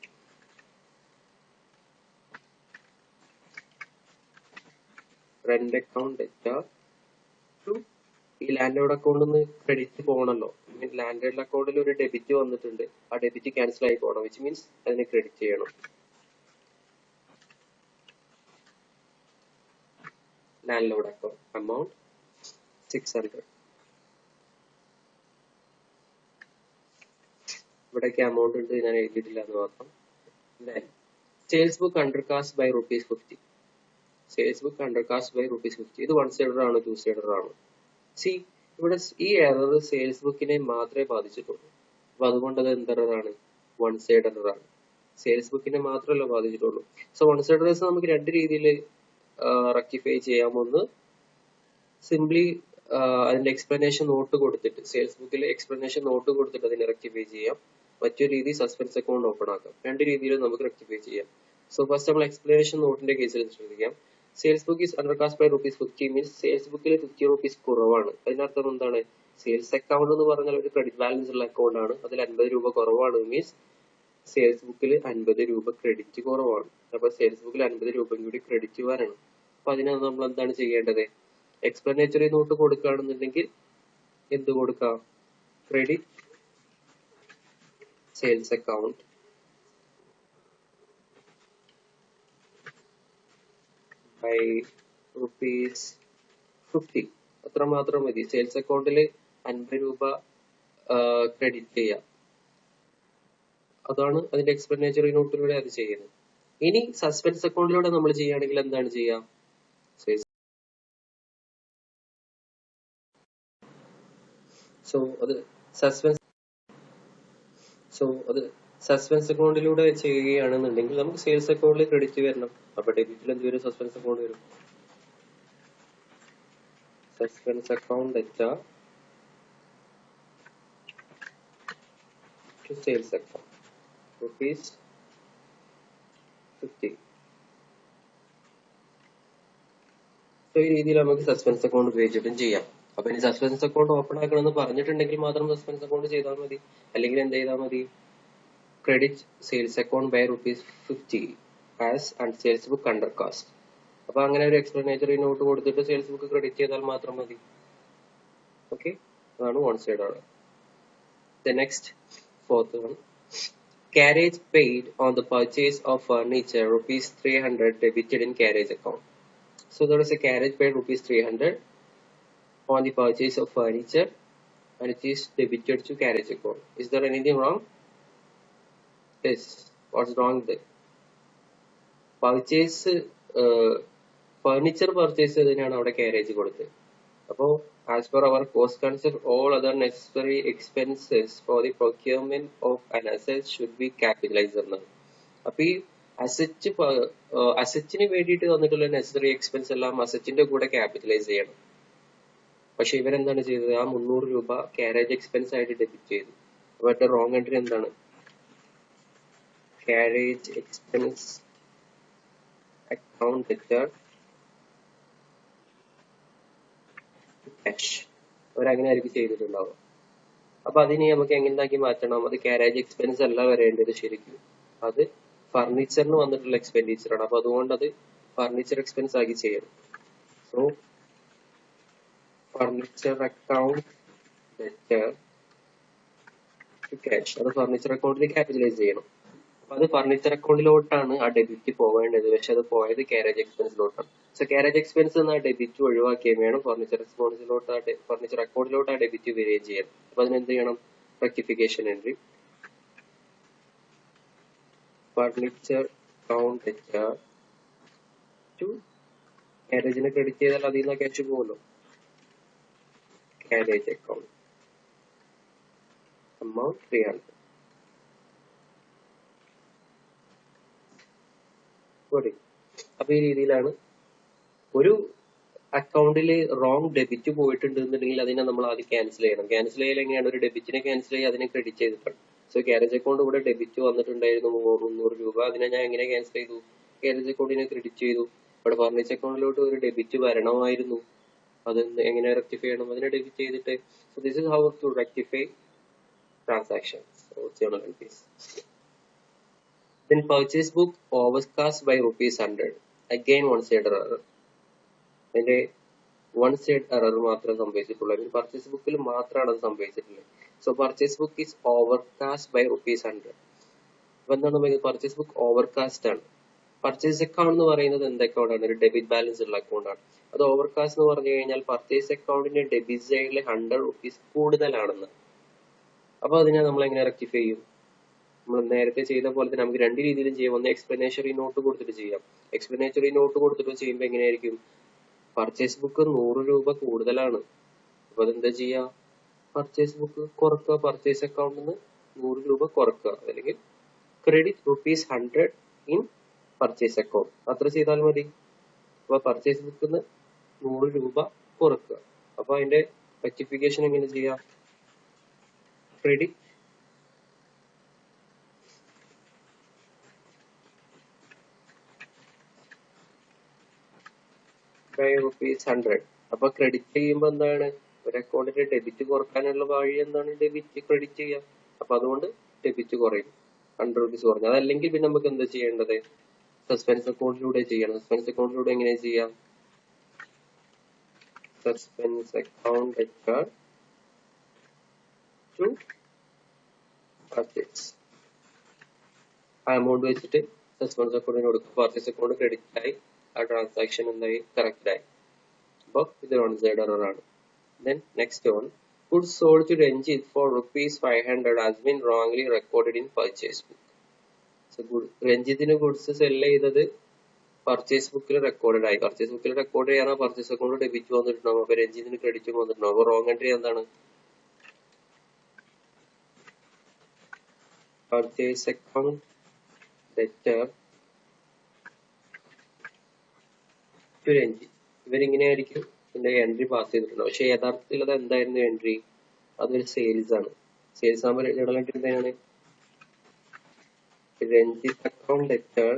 റെന്റ് അക്കൗണ്ട് ഡെറ്റർ ടു ഈ ലാൻഡ് ലോഡ് അക്കൗണ്ടിൽ നിന്ന് ക്രെഡിറ്റ് പോകണല്ലോ. ലാൻഡ് ലോഡ് അക്കൗണ്ടിൽ ഒരു ഡെബിറ്റ് വന്നിട്ടുണ്ട്, ആ ഡെബിറ്റ് ക്യാൻസൽ ആയി പോകണം, വിച്ച് മീൻസ് അതിനെ ക്രെഡിറ്റ് ചെയ്യണം. Land load account amount 600. ഇവിടേക്ക് എമൗണ്ട് ഉണ്ട്, ഞാൻ എഴുതിയിട്ടില്ല എന്ന് മാത്രം. Sales book undercast by ₹50. Sales book undercast by ₹50. ഇത് വൺ സൈഡർ ആണ്, ടു സൈഡർ ആണ്. സി ഇവിടെ ഈ എറർ സെയിൽസ് ബുക്കിനെ മാത്രമേ ബാധിച്ചിട്ടുള്ളൂ. അപ്പൊ അതുകൊണ്ട് അത് എന്ത് എററാണ്? വൺ സൈഡ് എറർ ആണ്. സെയിൽസ് ബുക്കിനെ മാത്രമല്ല ബാധിച്ചിട്ടുള്ളൂ. സോ വൺ സൈഡ് എറേഴ്സ് നമുക്ക് രണ്ട് രീതിയിൽ റെക്ടിഫൈ ചെയ്യാം. ഒന്ന് സിംപ്ലി അതിന്റെ എക്സ്പ്ലനേഷൻ നോട്ട് കൊടുത്തിട്ട്, സെയിൽസ് ബുക്കിൽ എക്സ്പ്ലനേഷൻ നോട്ട് കൊടുത്തിട്ട് അതിനെ റെക്ടിഫൈ ചെയ്യാം. മറ്റൊരു രീതി സസ്പെൻസ് അക്കൗണ്ട് ഓപ്പൺ ആക്കാം. രണ്ട് രീതിയിലും നമുക്ക് റെക്ടിഫൈ ചെയ്യാം. സോ ഫസ്റ്റ് നമ്മൾ എക്സ്പ്ലനേഷൻ നോട്ടിന്റെ കേസിൽ ശ്രദ്ധിക്കാം. Sales book is undercast by ₹50 means sales ബുക്കിൽ ₹50 കുറവാണ്. അതിനർത്ഥം എന്താണ്? സെയിൽസ് അക്കൗണ്ട് എന്ന് പറഞ്ഞാൽ ഒരു ക്രെഡിറ്റ് ബാലൻസ് ഉള്ള അക്കൗണ്ട് ആണ്. അതിൽ ₹50 കുറവാണ് മീൻസ് സെയിൽസ് ബുക്കിൽ ₹50 ക്രെഡിറ്റ് കുറവാണ്. അപ്പൊ സെയിൽസ് ബുക്കിൽ ₹50 കൂടി ക്രെഡിറ്റ് വരണം. അപ്പൊ അതിനകത്ത് നമ്മൾ എന്താണ് ചെയ്യേണ്ടത്? എക്സ്പ്ലനേറ്ററി നോട്ട് കൊടുക്കുകയാണെന്നുണ്ടെങ്കിൽ എന്ത് കൊടുക്കാം? Credit sales account by ₹50. അത്ര മാത്രം മതി. സെയിൽസ് അക്കൗണ്ടിൽ ₹50 ക്രെഡിറ്റ് ചെയ്യാം. അതാണ് അതിന്റെ എക്സ്പ്ലനേറ്ററി നോട്ടിലൂടെ അത് ചെയ്യുന്നത്. ഇനി സസ്പെൻസ് അക്കൗണ്ടിലൂടെ നമ്മൾ ചെയ്യുകയാണെങ്കിൽ എന്താണ് ചെയ്യാം? സോ അത് സസ്പെൻസ് അക്കൗണ്ടിലൂടെ ചെയ്യുകയാണെന്നുണ്ടെങ്കിൽ നമുക്ക് സെയിൽസ് അക്കൗണ്ടിൽ ക്രെഡിറ്റ് വരണം. അപ്പൊ ഡെബിറ്റിൽ എന്ത് വരും? സസ്പെൻസ് അക്കൗണ്ട് വരും. Suspense account debtor to sales account ₹50. So ഈ രീതിയിൽ നമുക്ക് സസ്പെൻസ് അക്കൗണ്ട് ഉപയോഗിച്ചിട്ടും ചെയ്യാം. അപ്പൊ ഇനി സസ്പെൻസ് അക്കൗണ്ട് ഓപ്പൺ ആക്കണമെന്ന് പറഞ്ഞിട്ടുണ്ടെങ്കിൽ മാത്രം സസ്പെൻസ് അക്കൗണ്ട് ചെയ്താൽ മതി. അല്ലെങ്കിൽ എന്ത് ചെയ്താൽ മതി? Credit sales account by ₹50 as and sales book undercast. അപ്പൊ അങ്ങനെ ഒരു എക്സ്പ്ലനേറ്ററി നോട്ട് കൊടുത്തിട്ട് സെയിൽസ് ബുക്ക് ക്രെഡിറ്റ് ചെയ്താൽ മാത്രം മതി. ഓക്കെ, അതാണ് വൺ സൈഡ് ആണ്. The next fourth one, carriage paid on the purchase of furniture ₹300 debited in carriage account. So there is a carriage paid ₹300 on the purchase of furniture and it is debited to carriage account. Is there anything wrong? Yes. What's wrong there? Purchase furniture purchase ചെയ്തതിനാണ് അവിടെ carriage കൊടുത്തത്. അപ്പോൾ as per our cost concept, all other necessary expenses for the procurement of an asset should be capitalized എന്നാണ്. അപ്പൊ ഈ അസറ്റിന് വേണ്ടിയിട്ട് തന്നിട്ടുള്ള നെസസറി എക്സ്പെൻസ് എല്ലാം അസറ്റിന്റെ കൂടെ ക്യാപിറ്റലൈസ് ചെയ്യണം. പക്ഷെ ഇവരെന്താണ് ചെയ്തത്? ആ ₹300 കാരേജ് എക്സ്പെൻസ് ആയിട്ട് ഡെബിറ്റ് ചെയ്തു. അവരുടെ റോങ് എൻട്രി എന്താണ്? carriage expense account debtor to cash. അവരങ്ങനെ ആയിരിക്കും ചെയ്തിട്ടുണ്ടാവുക. അപ്പൊ അതിനെ നമുക്ക് എങ്ങനെയാക്കി മാറ്റണം? അത് കാരേജ് എക്സ്പെൻസ് അല്ല വരേണ്ടത് ശരിക്കും. അത് ഫർണിച്ചറിന് വന്നിട്ടുള്ള എക്സ്പെൻഡിച്ചർ ആണ്. അപ്പൊ അതുകൊണ്ട് അത് ഫർണിച്ചർ എക്സ്പെൻസ് ആക്കി ചെയ്യണം. So furniture account debtor to cash, അത് ഫർണിച്ചർ അക്കൗണ്ടിൽ ക്യാപിറ്റലൈസ് ചെയ്യണം. അപ്പൊ അത് ഫർണിച്ചർ അക്കൗണ്ടിലോട്ടാണ് ആ ഡെബിറ്റ് പോവേണ്ടത്. പക്ഷെ അത് പോയത് കാരേജ് എക്സ്പെൻസിലോട്ടാണ്. സോ കാരേജ് എക്സ്പെൻസ് എന്ന ഡെബിറ്റ് ഒഴിവാക്കിയും വേണം ഫർണിച്ചർ എക്സ്പെൻസിലോട്ട് ഫർണിച്ചർ അക്കൗണ്ടിലോട്ട് ആ ഡെബിറ്റ് വരികയും ചെയ്യണം. അപ്പൊ അതിനെന്ത് ചെയ്യണം? Rectification entry furniture account debtor to കാരേജിനെ ക്രെഡിറ്റ് ചെയ്താൽ അതിൽ നിന്ന് ക്യാഷ് പോകുമല്ലോ. Carriage account amount 300. അപ്പൊ ഈ രീതിയിലാണ് ഒരു അക്കൗണ്ടിൽ റോങ് ഡെബിറ്റ് പോയിട്ടുണ്ട് എന്നുണ്ടെങ്കിൽ അതിനെ നമ്മൾ ആദ്യം ക്യാൻസൽ ചെയ്യണം. ക്യാൻസൽ ചെയ്യൽ എങ്ങനെയാണ്? ഒരു ഡെബിറ്റിനെ ക്യാൻസൽ ചെയ്യുക, അതിനെ ക്രെഡിറ്റ് ചെയ്തിട്ടാണ്. സോ കാരേജ് അക്കൗണ്ട് ഇവിടെ ഡെബിറ്റ് വന്നിട്ടുണ്ടായിരുന്നു 300 രൂപ. അതിനെ ഞാൻ എങ്ങനെ ക്യാൻസൽ ചെയ്തു? കാരേജ് അക്കൗണ്ടിനെ ക്രെഡിറ്റ് ചെയ്തു. ഇവിടെ ഫർണിച്ചർ അക്കൗണ്ടിലോട്ട് ഒരു ഡെബിറ്റ് വരണമായിരുന്നു. അത് എങ്ങനെ റെക്ടിഫൈ ചെയ്യണം? അതിനെ ഡെബിറ്റ് ചെയ്തിട്ട്. So this is how to rectify transactions or journal entries. Then purchase book overcast by ₹100. Again one side error. അതിന്റെ വൺ സൈഡ് എറർ മാത്രമേ സംഭവിച്ചിട്ടുള്ളൂ. അതിന് പർച്ചേസ് ബുക്കിൽ മാത്രമാണ് അത് സംഭവിച്ചിട്ടുള്ളത്. So purchase book is overcast by ₹100. അപ്പൊ എന്താണ് പറയുന്നത്? പർച്ചേസ് ബുക്ക് ഓവർകാസ്റ്റ് ആണ്. പർച്ചേസ് അക്കൗണ്ട് എന്ന് പറയുന്നത് എന്ത് അക്കൗണ്ട് ആണ്? ഒരു ഡെബിറ്റ് ബാലൻസ് ഉള്ള അക്കൗണ്ട് ആണ്. അത് ഓവർകാസ്റ്റ് എന്ന് പറഞ്ഞു കഴിഞ്ഞാൽ പർച്ചേസ് അക്കൗണ്ടിന്റെ ഡെബിറ്റ് സൈഡിൽ ₹100 കൂടുതലാണെന്ന്. അപ്പൊ അതിനെ നമ്മൾ എങ്ങനെ റെക്ടിഫൈ ചെയ്യും? നമ്മൾ നേരത്തെ ചെയ്ത പോലെ തന്നെ നമുക്ക് രണ്ട് രീതിയിലും ചെയ്യാം. ഒന്ന് എക്സ്പ്ലനേഷറി നോട്ട് കൊടുത്തിട്ട് ചെയ്യാം. എക്സ്പ്ലനേഷറി നോട്ട് കൊടുത്തിട്ട് ചെയ്യുമ്പോൾ എങ്ങനെയായിരിക്കും? പർച്ചേസ് ബുക്ക് 100 രൂപ കൂടുതലാണ്. അപ്പൊ അതെന്താ ചെയ്യാ? പർച്ചേസ് ബുക്ക് കുറക്കുക, പർച്ചേസ് അക്കൗണ്ടിൽ നിന്ന് 100 രൂപ കുറക്കുക, അല്ലെങ്കിൽ ക്രെഡിറ്റ് ₹100 ഇൻ പർച്ചേസ് അക്കൗണ്ട്, അത്ര ചെയ്താൽ മതി. അപ്പൊ പർച്ചേസ് ബുക്കിൽ നിന്ന് 100 രൂപ കുറക്കുക. അപ്പൊ അതിന്റെ റെക്ടിഫിക്കേഷൻ എങ്ങനെ ചെയ്യാം? Credit by ₹100. അപ്പൊ ക്രെഡിറ്റ് ചെയ്യുമ്പോ എന്താണ്? ഒരു അക്കൗണ്ടിന്റെ ഡെബിറ്റ് കുറക്കാനുള്ള വഴി എന്താണ്? ഡെബിറ്റ് ക്രെഡിറ്റ് ചെയ്യാം. അപ്പൊ അതുകൊണ്ട് ഡെബിറ്റ് കുറയും, ₹100 കുറഞ്ഞു. അതല്ലെങ്കിൽ പിന്നെ നമുക്ക് എന്താ ചെയ്യേണ്ടത്? സസ്പെൻസ് അക്കൗണ്ടിലൂടെ ചെയ്യണം. സസ്പെൻസ് അക്കൗണ്ടിലൂടെ എങ്ങനെ ചെയ്യാം? Suspense account debtor to purchase. ആ എമൗണ്ട് വെച്ചിട്ട് സസ്പെൻസ് അക്കൗണ്ടിന് കൊടുക്കും. പർച്ചേസ് അക്കൗണ്ട് ക്രെഡിറ്റ് ആയി, ആ ട്രാൻസാക്ഷൻ എന്തായി? കറക്റ്റ് ആയി. അപ്പൊ ഇത് വൺ സൈഡ് എറർ ആണ്. Then next one, goods sold to Ranjit for ₹500 has been wrongly recorded in purchase book. So രഞ്ജിത്തിന് ഗുഡ്സ് സെൽ ചെയ്തത് പർച്ചേസ് ബുക്കിൽ റെക്കോർഡഡ് ആയി. പർച്ചേസ് ബുക്കിൽ റെക്കോർഡ് ചെയ്യാൻ പർച്ചേസ് അക്കൗണ്ട് ഡെബിറ്റ് വന്നിട്ടുണ്ടാവും. അപ്പൊ രഞ്ജിത്തിന് ക്രെഡിറ്റും വന്നിട്ടുണ്ടാവും. അപ്പൊ റോങ് എൻട്രി എന്താണ്? Purchase account debtor to Ranjith. ഇവരിങ്ങനെയായിരിക്കും ഇതിന്റെ എൻട്രി പാസ് ചെയ്തിട്ടുണ്ടാവും. പക്ഷെ യഥാർത്ഥത്തിൽ അത് എന്തായിരുന്നു എൻട്രി? അതൊരു സെയിൽസ് ആണ്. സെയിൽസ് ആകുമ്പോൾ ജേണൽ എൻട്രി എന്താണ്? Ranjith account debtor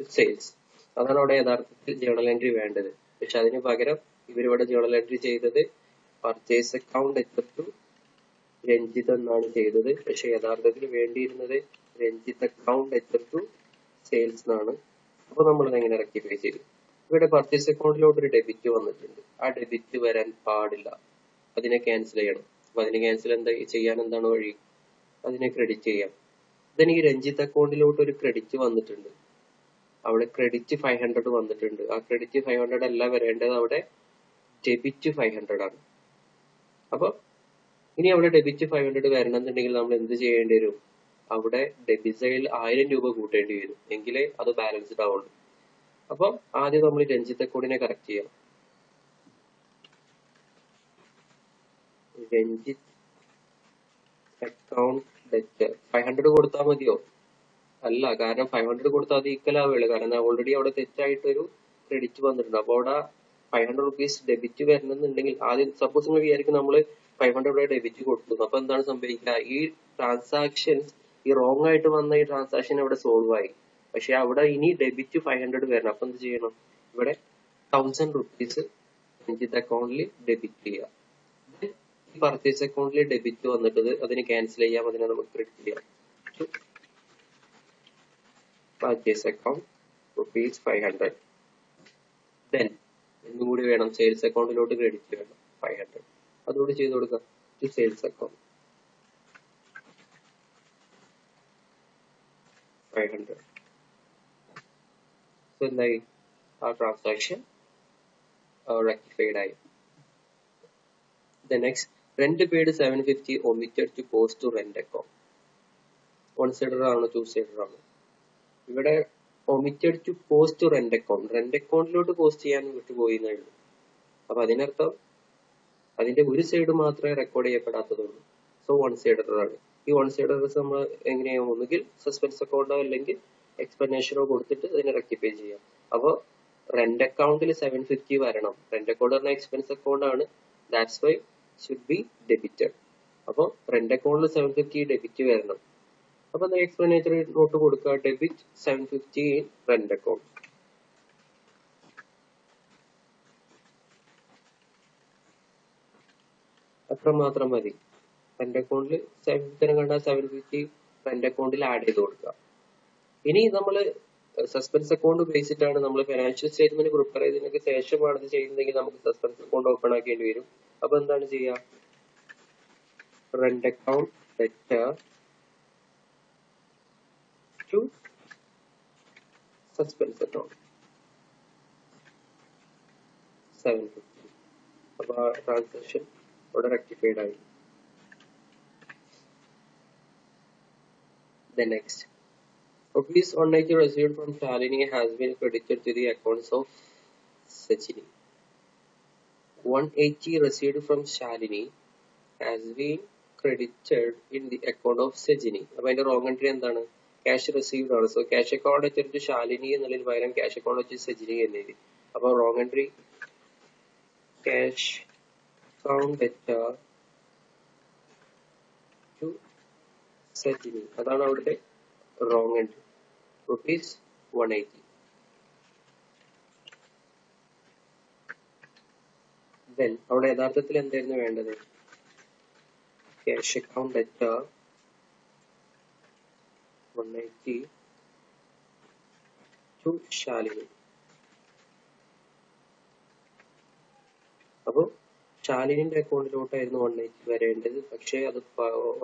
to sales. അതാണ് അവിടെ യഥാർത്ഥത്തിൽ ജേണൽ എൻട്രി വേണ്ടത്. പക്ഷെ അതിന് പകരം ഇവരിവിടെ ജേണൽ എൻട്രി ചെയ്തത് purchase account debtor to Ranjith എന്നാണ് ചെയ്തത്. പക്ഷെ യഥാർത്ഥത്തിൽ വേണ്ടിയിരുന്നത് Ranjith account debtor to sales എന്നാണ്. അപ്പൊ നമ്മൾ എങ്ങനെ റെക്ടിഫൈ ചെയ്തു? ഇവിടെ പർച്ചേസ് അക്കൗണ്ടിലോട്ട് ഒരു ഡെബിറ്റ് വന്നിട്ടുണ്ട്. ആ ഡെബിറ്റ് വരാൻ പാടില്ല. അതിനെ ക്യാൻസൽ ചെയ്യണം. അപ്പൊ അതിനെ ക്യാൻസൽ ചെയ്യാൻ എന്താണ് വഴി? അതിനെ ക്രെഡിറ്റ് ചെയ്യാം. then ഈ രഞ്ജിത്ത് അക്കൗണ്ടിലോട്ട് ഒരു ക്രെഡിറ്റ് വന്നിട്ടുണ്ട്. അവിടെ ക്രെഡിറ്റ് 500 വന്നിട്ടുണ്ട്. ആ ക്രെഡിറ്റ് 500 അല്ല വരേണ്ടത്, അവിടെ ഡെബിറ്റ് 500 ആണ്. അപ്പൊ ഇനി അവിടെ ഡെബിറ്റ് 500 വരണമെന്നുണ്ടെങ്കിൽ നമ്മൾ എന്ത് ചെയ്യേണ്ടി വരും? അവിടെ ഡെബിറ്റ് സൈഡിൽ 1000 രൂപ കൂട്ടേണ്ടി വരും, എങ്കിലേ അത് ബാലൻസ്ഡ് ആവുള്ളൂ. അപ്പൊ ആദ്യം നമ്മൾ രഞ്ജിത്ത് അക്കൗണ്ടിനെ കറക്റ്റ് ചെയ്യാം. രഞ്ജിത്ത് അക്കൗണ്ട് ഡെറ്റർ 500 കൊടുത്താൽ മതിയോ? അല്ല, കാരണം 500 കൊടുത്താൽ അത് ഈക്വൽ ആവുകയുള്ളൂ. കാരണം ഓൾറെഡി അവിടെ തെറ്റായിട്ടൊരു ക്രെഡിറ്റ് വന്നിട്ടുണ്ട്. അപ്പൊ അവിടെ ₹500 ഡെബിറ്റ് വരണമെന്നുണ്ടെങ്കിൽ ആദ്യം സപ്പോസ് നിങ്ങൾ വിചാരിക്കും നമ്മൾ 500 ഡെബിറ്റ് കൊടുത്തു. അപ്പൊ എന്താണ് സംഭവിക്കുക? ഈ ട്രാൻസാക്ഷൻസ്, ഈ റോങ് ആയിട്ട് വന്ന ഈ ട്രാൻസാക്ഷൻ അവിടെ സോൾവ് ആയി. പക്ഷെ അവിടെ ഇനി ഡെബിറ്റ് 500 വരണം. അപ്പൊ എന്ത് ചെയ്യണം? ഇവിടെ 1000 റുപ്പീസ് രഞ്ജിത്ത് അക്കൗണ്ടിൽ ഡെബിറ്റ് ചെയ്യാം. ഈ പർച്ചേസ് അക്കൗണ്ടിൽ ഡെബിറ്റ് വന്നിട്ടത് അതിന് ക്യാൻസൽ ചെയ്യാം, അതിനെ നമുക്ക് ക്രെഡിറ്റ് ചെയ്യാം. Purchase account ₹500. ദെൻ എന്തും കൂടി വേണം, സെയിൽസ് അക്കൗണ്ടിലോട്ട് ക്രെഡിറ്റ് വേണം 500. അതുകൂടി ചെയ്ത് കൊടുക്കാം. To sales account 500. സോ എന്തായി? ആ ട്രാൻസാക്ഷൻ rectified ആയി. The next, rent paid 750 omitted to post to rent account. One sider ആണോ ടു sider ആണോ? ഇവിടെ omitted to post to rent account. rent അക്കൗണ്ടിലോട്ട് പോസ്റ്റ് ചെയ്യാൻ വിട്ടുപോയി എന്നേ ഉള്ളൂ. അപ്പൊ അതിനർത്ഥം അതിന്റെ ഒരു സൈഡ് മാത്രമേ റെക്കോർഡ് ചെയ്യപ്പെടാത്തതുള്ളൂ. സോ വൺ സൈഡർ ആണ്. ഈ വൺ സൈഡർ നമ്മൾ എങ്ങനെയാ? ഒന്നുകിൽ സസ്പെൻസ് അക്കൗണ്ടോ അല്ലെങ്കിൽ എക്സ്പ്ലനേഷനോ കൊടുത്തിട്ട് അതിനെ റെക്ടിഫൈ ചെയ്യാം. അപ്പോൾ റെന്റ് അക്കൗണ്ടിൽ 750 വരണം. റെന്റ് അക്കൗണ്ട് പറഞ്ഞാൽ എക്സ്പെൻസ് അക്കൗണ്ട് ആണ്. That's why should be debited. അപ്പോൾ റെന്റ് അക്കൗണ്ടിൽ 750 ഡെബിറ്റ് വരണം. അപ്പൊ എക്സ്പ്ലനേറ്ററി നോട്ട് കൊടുക്കുക, ഡെബിറ്റ് 750 ഇൻ റെന്റ് അക്കൗണ്ട്. അത്ര മാത്രം മതി. റെന്റ് അക്കൗണ്ടിൽ 750 കണ്ടാൽ 750 റെന്റ് അക്കൗണ്ടിൽ ആഡ് ചെയ്ത് കൊടുക്കുക. ഇനി നമ്മൾ സസ്പെൻസ് അക്കൗണ്ട് ഉപയോഗിച്ചിട്ടാണ് നമ്മൾ ഫിനാൻഷ്യൽ സ്റ്റേറ്റ്മെന്റ് പ്രിപ്പയർ ചെയ്തതിനൊക്കെ ശേഷമാണ് ഇത് ചെയ്യുന്നതെങ്കിൽ നമുക്ക് സസ്പെൻസ് അക്കൗണ്ട് ഓപ്പൺ ആക്കേണ്ടി വരും. അപ്പൊ എന്താണ് ചെയ്യുക? Rent account debtor to suspense account 750. അപ്പൊ ആ ട്രാൻസാക്ഷൻ ഇവിടെ റെക്ടിഫൈഡ് ആയി. The next, ₹180 received from Shalini has been credited to the accounts of Sachini. 180 received from Shalini has been credited in the account of Sachini. അപ്പൊ അതിന്റെ റോങ് എൻട്രി എന്താണ്? ക്യാഷ് റിസീവ്ഡ് ആണ്. സോ ക്യാഷ് അക്കൗണ്ട് വെച്ചിട്ട് ശാലിനി എന്നുള്ളതിന് പകരം ക്യാഷ് അക്കൗണ്ട് വെച്ച് സജിനി എന്ന് എഴുതി. അപ്പൊ wrong entry cash account debtor to Sajini. അതാണ് അവിടുത്തെ റോങ് എൻട്രി. ₹180. ദെൻ അവിടെ യഥാർത്ഥത്തിൽ എന്തായിരുന്നു വേണ്ടത്? Cash account debtor 180 to Shalini. അപ്പൊ ശാലിനിന്റെ അക്കൗണ്ടിലോട്ടായിരുന്നു 180 വരേണ്ടത്. പക്ഷെ അത്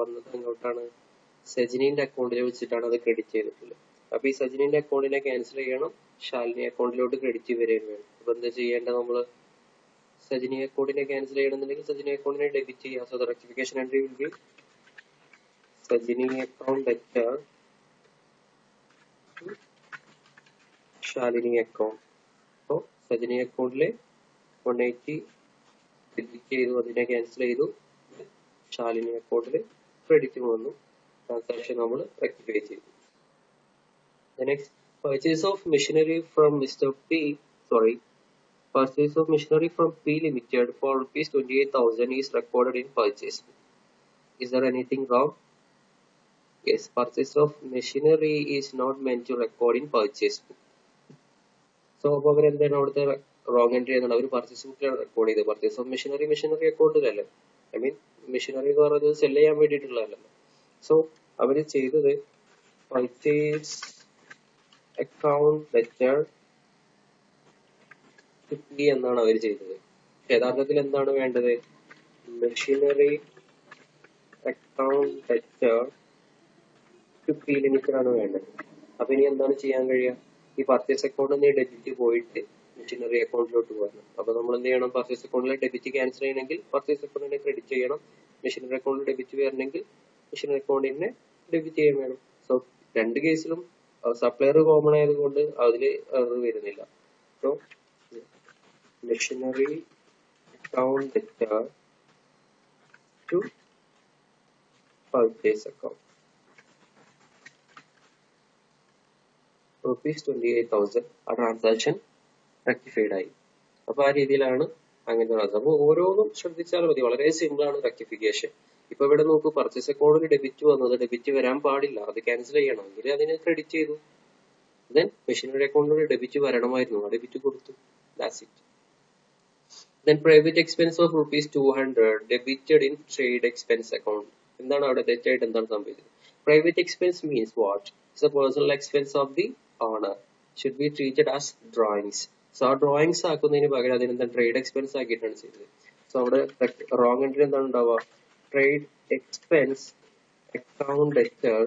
വന്നത് എങ്ങോട്ടാണ്? സജിനിന്റെ അക്കൗണ്ടിൽ വെച്ചിട്ടാണ് അത് ക്രെഡിറ്റ് ചെയ്തിട്ടുള്ളത്. അപ്പൊ ഈ സജിനിന്റെ അക്കൗണ്ടിനെ ക്യാൻസൽ ചെയ്യണം, ശാലിനി അക്കൗണ്ടിലോട്ട് ക്രെഡിറ്റ് വരികയും വേണം. അപ്പൊ എന്താ ചെയ്യേണ്ടത്? നമ്മള് സജിനി അക്കൗണ്ടിനെ ക്യാൻസൽ ചെയ്യണമെന്നുണ്ടെങ്കിൽ സജിനി അക്കൗണ്ടിനെ ഡെബിറ്റ് ചെയ്യാം. So the rectification entry will be Sajini account debtor to Shalini account. അപ്പൊ സജിനി അക്കൗണ്ടിലെ 180 ഡെബിറ്റ് ചെയ്തു, അതിനെ ക്യാൻസൽ ചെയ്തു. ശാലിനി അക്കൗണ്ടിൽ ക്രെഡിറ്റ് വന്നു. ട്രാൻസാക്ഷൻ നമ്മൾ റെക്ടിഫൈ ചെയ്തു. The next, purchase of machinery from Mr. P. Purchase of machinery from P Limited for ₹28,000 is recorded in purchase. Is there anything wrong? Yes, purchase of machinery is not meant to record in purchase book. So അപ്പോൾ അവർ എന്താണ് അവിടുത്തെ റോങ് എൻട്രി എന്നാണ്? അവർ പർച്ചേസ് ബുക്കിലാണ് റെക്കോർഡ് ചെയ്തത്. പർച്ചേസ് ഓഫ് മെഷീനറി അക്കൗണ്ടിലല്ലേ? ഐ മീൻ മെഷീനറി എന്ന് പറയുന്നത് സെല് ചെയ്യാൻ വേണ്ടിയിട്ടുള്ളതല്ലോ. സോ അവർ ചെയ്തത് purchase account debtor to P എന്നാണ് അവർ ചെയ്തത്. യഥാർത്ഥത്തിൽ എന്താണ് വേണ്ടത്? Machinery account debtor to P limited ആണ് വേണ്ടത്. അപ്പൊ ഇനി എന്താണ് ചെയ്യാൻ കഴിയുക? ഈ പർച്ചേസ് അക്കൗണ്ടിൽ നിന്ന് ഡെബിറ്റ് പോയിട്ട് മെഷീനറി അക്കൗണ്ടിലോട്ട് പോകണം. അപ്പൊ നമ്മൾ എന്ത് ചെയ്യണം? പർച്ചേസ് അക്കൗണ്ടിലെ ഡെബിറ്റ് ക്യാൻസൽ ചെയ്യണമെങ്കിൽ പർച്ചേസ് അക്കൗണ്ടിനെ ക്രെഡിറ്റ് ചെയ്യണം. മെഷീനറി അക്കൗണ്ടിൽ ഡെബിറ്റ് വരണമെങ്കിൽ മെഷീനറി അക്കൗണ്ടിനെ ഡെബിറ്റ് ചെയ്യാൻ വേണം. സോ രണ്ട് കേസിലും സപ്ലയർ കോമൺ ആയതുകൊണ്ട് അതിൽ എറർ വരുന്നില്ല. So machinery account debtor to purchase account ₹28,000. ആ ട്രാൻസാക്ഷൻ റെക്ടിഫൈഡ് ആയി. അപ്പൊ ആ രീതിയിലാണ് അങ്ങനത്തെ ഒരു അപ്പോൾ ഓരോന്നും ശ്രദ്ധിച്ചാൽ മതി. വളരെ സിമ്പിൾ ആണ് റെക്ടിഫിക്കേഷൻ. ഇപ്പൊ ഇവിടെ നോക്കൂ, പർച്ചേസ് അക്കൗണ്ടിൽ ഡെബിറ്റ് വന്നത് ഡെബിറ്റ് വരാൻ പാടില്ല, അത് ക്യാൻസൽ ചെയ്യണമെങ്കിൽ അതിനെ ക്രെഡിറ്റ് ചെയ്തു. ദെൻ മെഷീനറി അക്കൗണ്ടിൽ ഡെബിറ്റ് വരണമായിരുന്നു, ആ ഡെബിറ്റ് കൊടുത്തു. That's it. Then private expense of rupees 200 debited in trade expense account. എന്താണ് അവിടെ തെറ്റായിട്ട് എന്താണ് സംഭവിച്ചത്? Private expense means what? It's a personal expense of the owner. Should be treated as drawings. So ആ drawings ആക്കുന്നതിന് പകരം അതിനെന്താ ട്രേഡ് എക്സ്പെൻസ് ആക്കിയിട്ടാണ് ചെയ്തത്. സോ അവിടെ റോങ് എൻട്രി എന്താണ് ഉണ്ടാവുക? Trade expense account debtor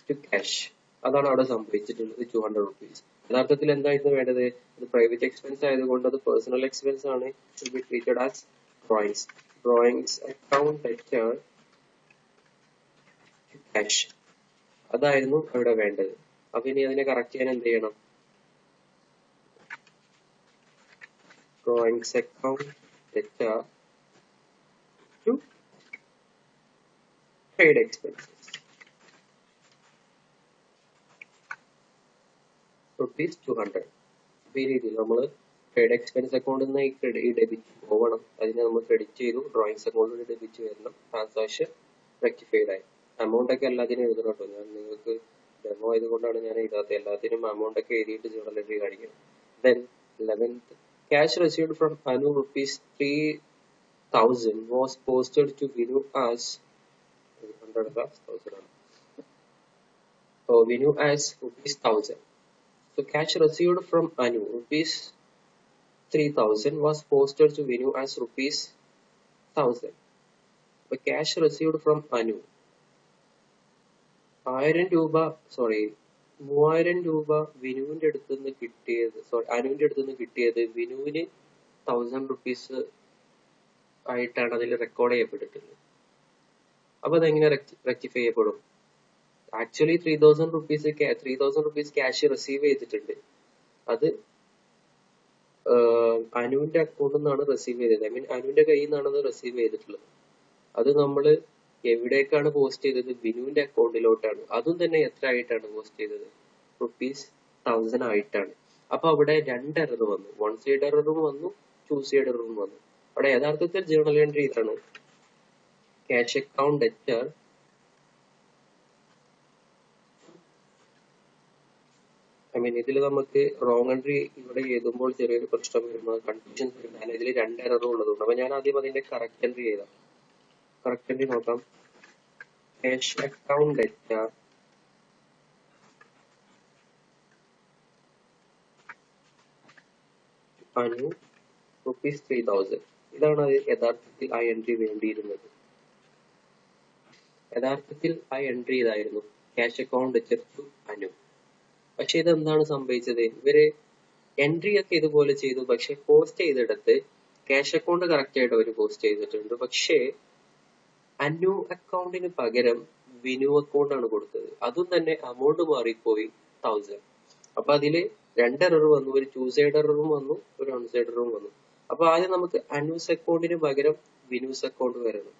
to cash. അതാണ് അവിടെ സംഭവിച്ചിട്ടുള്ളത്. 200 rupees. യഥാർത്ഥത്തിൽ എന്തായിരുന്നു വേണ്ടത്? ഇത് പ്രൈവറ്റ് എക്സ്പെൻസ് ആയതുകൊണ്ട് അത് പേഴ്സണൽ എക്സ്പെൻസ് ആണ്. Should be treated as drawings. Drawings account debtor to cash, അതായിരുന്നു അവിടെ വേണ്ടത്. അപ്പൊ ഇനി അതിനെ കറക്റ്റ് ചെയ്യാൻ എന്ത് ചെയ്യണം? Drawings account debtor to trade expenses rupees 200. ഈ രീതിയിൽ നമ്മൾ ട്രേഡ് എക്സ്പെൻസ് അക്കൗണ്ടിൽ നിന്ന് ഈ ഡെബിറ്റ് പോകണം. അതിനെ നമ്മൾ ക്രെഡിറ്റ് ചെയ്തു. ഡ്രോയിങ്സ് അക്കൗണ്ടിൽ ഡെബിറ്റ് വരണം. ട്രാൻസാക്ഷൻ റെക്ടിഫൈഡ് ആയി. എമൗണ്ട് ഒക്കെ എല്ലാത്തിനും എഴുതണം കേട്ടോ. ഞാൻ നിങ്ങൾക്ക് ഡെമോ ആയതുകൊണ്ടാണ് ഞാൻ എഴുതാത്തത്. എല്ലാത്തിനും എമൗണ്ട് ഒക്കെ എഴുതിയിട്ട് ജേർണൽ എൻട്രി കാണിക്കണം. Then 11th, cash received from Anu rupees 3000 was posted to Vinu as 100,000. So Vinu as rupees 1000. So cash received from Anu rupees 3000 was posted to Vinu as rupees 1000. The cash received from Anu 1000 രൂപ, സോറി 3000 രൂപ വിനുവിന്റെ അടുത്ത് നിന്ന് കിട്ടിയത്, സോറി അനുവിന്റെ അടുത്ത് നിന്ന് കിട്ടിയത് വിനുവിന് 1000 rupees ആയിട്ടാണ് അതിൽ റെക്കോർഡ് ചെയ്യപ്പെട്ടിട്ടുള്ളത്. അപ്പൊ അതെങ്ങനെ റെക്ടിഫൈ ചെയ്യപ്പെടും? ആക്ച്വലി 3000 rupees ക്യാഷ് റിസീവ് ചെയ്തിട്ടുണ്ട്. അത് അനുവിന്റെ അക്കൗണ്ടിൽ നിന്നാണ് റിസീവ് ചെയ്തത്. ഐ മീൻ അനുവിന്റെ കയ്യിൽ നിന്നാണ് അത് റിസീവ് ചെയ്തിട്ടുള്ളത്. അത് നമ്മൾ എവിടേക്കാണ് പോസ്റ്റ് ചെയ്തത്? വിനുവിന്റെ അക്കൗണ്ടിലോട്ടാണ്. അതും തന്നെ എത്ര ആയിട്ടാണ് പോസ്റ്റ് ചെയ്തത്? ₹1000 ആയിട്ടാണ്. അപ്പൊ അവിടെ രണ്ട് എറർ വന്നു. വൺ സൈഡ് എററും വന്നു, ടു സൈഡ് എററും വന്നു. അവിടെ യഥാർത്ഥത്തിൽ ജേർണൽ എൻട്രി ഇതാണ്: ക്യാഷ് അക്കൗണ്ട് ഡെറ്റർ ഇതിൽ നമുക്ക് റോങ് എൻട്രി ഇവിടെ എഴുതുമ്പോൾ ചെറിയൊരു പ്രശ്നം വരുമ്പോൾ കൺഫ്യൂഷൻ വരും. കാരണം ഇതിൽ രണ്ട് എററും ഉള്ളതുകൊണ്ട്. അപ്പൊ ഞാൻ ആദ്യം അതിന്റെ കറക്റ്റ് എൻട്രി ചെയ്താം. കറക്റ്റ് എൻട്രി നോക്കാം. Cash account debtor Anu ₹3000. ഇതാണ് യഥാർത്ഥത്തിൽ ആ എൻട്രി വേണ്ടിയിരുന്നത്. യഥാർത്ഥത്തിൽ ആ എൻട്രി ഇതായിരുന്നു: cash account debtor to Anu. പക്ഷെ ഇതെന്താണ് സംഭവിച്ചത്? ഇവര് എൻട്രി ഒക്കെ ഇതുപോലെ ചെയ്തു, പക്ഷെ പോസ്റ്റ് ചെയ്തിടത്ത് ക്യാഷ് അക്കൗണ്ട് കറക്റ്റ് ആയിട്ട് അവർ പോസ്റ്റ് ചെയ്തിട്ടുണ്ട്. പക്ഷേ അനു അക്കൗണ്ടിന് പകരം വിനു അക്കൗണ്ട് ആണ് കൊടുത്തത്. അതും തന്നെ അമൗണ്ട് മാറിപ്പോയി 1000. അപ്പൊ അതില് രണ്ട് എറർ വന്നു. ഒരു ടു സൈഡ് എററും വന്നു, ഒരു വൺ സൈഡ് എററും വന്നു. അപ്പൊ ആദ്യം നമുക്ക് അനൂസ് അക്കൗണ്ടിന് പകരം വിനൂസ് അക്കൗണ്ട് വരണം.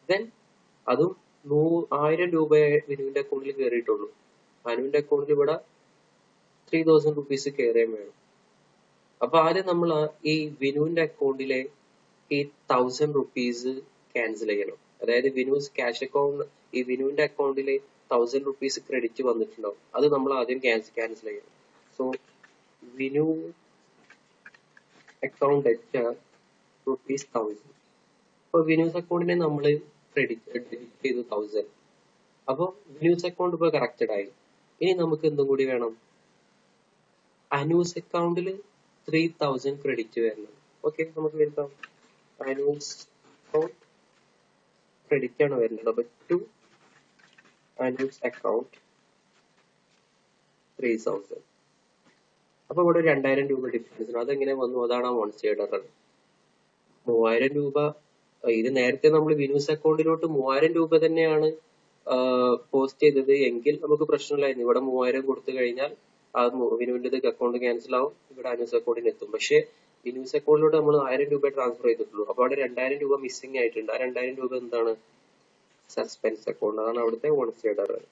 ദെൻ അതും 1000 രൂപ വിനുവിന്റെ അക്കൗണ്ടിൽ കയറിയിട്ടുള്ളൂ. അനുവിന്റെ അക്കൗണ്ടിൽ ഇവിടെ 3000 rupees കയറിയാൻ വേണം. അപ്പൊ ആദ്യം നമ്മൾ ഈ വിനുവിന്റെ അക്കൗണ്ടിലെ ഈ 1000 rupees ക്യാൻസൽ ചെയ്യണം. അതായത് വിനൂസ് ക്യാഷ് അക്കൗണ്ട്, ഈ വിനുവിന്റെ അക്കൗണ്ടിലെ 1000 rupees ക്രെഡിറ്റ് വന്നിട്ടുണ്ടാവും. അത് നമ്മൾ ആദ്യം ക്യാൻസൽ ചെയ്യണം. So Vinu account debtor ₹1000. അപ്പൊ വിനൂസ് അക്കൗണ്ടിനെ നമ്മൾ ഡെബിറ്റ് ചെയ്തു 1000. അപ്പൊ വിനൂസ് അക്കൗണ്ട് ഇപ്പൊ കറക്റ്റഡ് ആയി. ഇനി നമുക്ക് എന്തും കൂടി വേണം? അനൂസ് അക്കൗണ്ടിൽ 3000 ക്രെഡിറ്റ് വരണം. ഓക്കെ, നമുക്ക് വരുത്താം. അനൂസ് അക്കൗണ്ട് ക്രെഡിറ്റ് ആണ് വരുന്നത്. അപ്പൊ ടു അനൂസ് അക്കൗണ്ട് 3000. അപ്പൊ ഇവിടെ 2000 രൂപ ഡിഫറൻസ് ഉണ്ട്. അതെങ്ങനെ വന്നു? അതാണ് ആ വൺ സൈഡ് എറർ. 3000 രൂപ, ഇത് നേരത്തെ നമ്മൾ വിനൂസ് അക്കൗണ്ടിലോട്ട് 3000 രൂപ തന്നെയാണ് പോസ്റ്റ് ചെയ്തത് എങ്കിൽ നമുക്ക് പ്രശ്നമില്ലായിരുന്നു. ഇവിടെ 3000 കൊടുത്തു കഴിഞ്ഞാൽ ആ വിനുവിന്റെ അക്കൗണ്ട് ക്യാൻസൽ ആവും, ഇവിടെ അനൂസ് അക്കൗണ്ടിന് എത്തും. പക്ഷേ വിനൂസ് അക്കൗണ്ടിലോട്ട് നമ്മൾ 1000 രൂപ ട്രാൻസ്ഫർ ചെയ്തിട്ടുള്ളൂ. അപ്പൊ അവിടെ 2000 രൂപ മിസ്സിംഗ് ആയിട്ടുണ്ട്. ആ 2000 രൂപ എന്താണ്? Suspense account. അതാണ് അവിടുത്തെ വൺ സൈഡ് എറർ.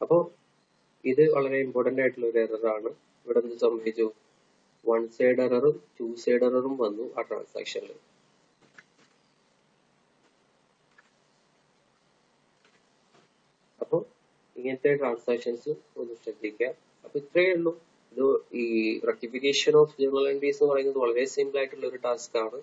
അപ്പോ ഇത് വളരെ ഇമ്പോർട്ടന്റ് ആയിട്ടുള്ള ഒരു എറർ ആണ്. ഇവിടെ എന്ത് സംഭവിച്ചു? വൺ സൈഡ് എററും ടു സൈഡ് എററും വന്നു ആ ട്രാൻസാക്ഷനിൽ. അപ്പോൾ ഇങ്ങനത്തെ ട്രാൻസാക്ഷൻസ് ഒന്ന് ശ്രദ്ധിക്കുക. അപ്പൊ ഇത്രയേ ഉള്ളൂ. ഇത് ഈ റെക്ടിഫിക്കേഷൻ ഓഫ് ജേർണൽ എൻട്രീസ് എന്ന് പറയുന്നത് വളരെ സിമ്പിൾ ആയിട്ടുള്ള ഒരു ടാസ്ക് ആണ്.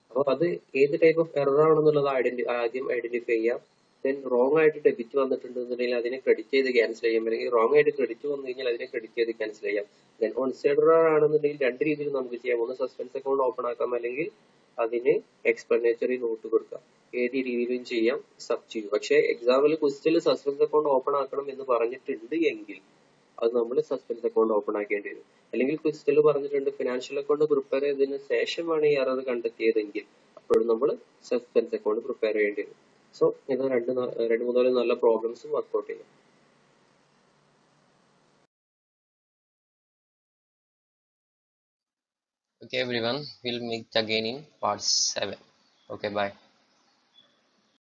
അപ്പോൾ അത് ഏത് ടൈപ്പ് ഓഫ് എറർ ആണെന്നുള്ളത് ആദ്യം ഐഡന്റിഫൈ ചെയ്യാം. ദെൻ റോങ് ആയിട്ട് ഡെബിറ്റ് വന്നിട്ടുണ്ടെന്നുണ്ടെങ്കിൽ അതിനെ ക്രെഡിറ്റ് ചെയ്ത് ക്യാൻസൽ ചെയ്യാം. അല്ലെങ്കിൽ റോങ് ആയിട്ട് ക്രെഡിറ്റ് വന്നു കഴിഞ്ഞാൽ അതിനെ ക്രെഡിറ്റ് ചെയ്ത് ക്യാൻസൽ ചെയ്യാം. ദെൻ ഓൺ സൈഡ് എറർ ആണെന്നുണ്ടെങ്കിൽ രണ്ട് രീതിയിൽ നമുക്ക് ചെയ്യാം. ഒന്ന് സസ്പെൻസ് അക്കൗണ്ട് ഓപ്പൺ ആക്കാം, അല്ലെങ്കിൽ അതിന് എക്സ്പ്ലനേറ്ററി നോട്ട് കൊടുക്കാം. ഏത് രീതിയിലും ചെയ്യാം, സബ് ചെയ്യും. പക്ഷേ എക്സാമ്പിൾ ക്വസ്റ്റ്യനിൽ സസ്പെൻസ് അക്കൗണ്ട് ഓപ്പൺ ആക്കണം എന്ന് പറഞ്ഞിട്ടുണ്ട് എങ്കിൽ അത് നമ്മൾ സസ്പെൻസ് അക്കൗണ്ട് ഓപ്പൺ ആക്കേണ്ടി വരും. അല്ലെങ്കിൽ ക്വസ്റ്റ്യനിൽ പറഞ്ഞിട്ടുണ്ട് ഫിനാൻഷ്യൽ അക്കൗണ്ട് പ്രിപ്പയർ ചെയ്തതിന് ശേഷമാണ് ഈ എറർ കണ്ടെത്തിയതെങ്കിൽ അപ്പോഴും നമ്മൾ സസ്പെൻസ് അക്കൗണ്ട് പ്രിപ്പയർ ചെയ്യേണ്ടി വരും. സോ ഇത് രണ്ട് മൂന്നാല് നല്ല പ്രോബ്ലംസ് വർക്ക്ഔട്ട് ചെയ്യാം. Okay everyone, we'll meet again in part 7. Okay, bye.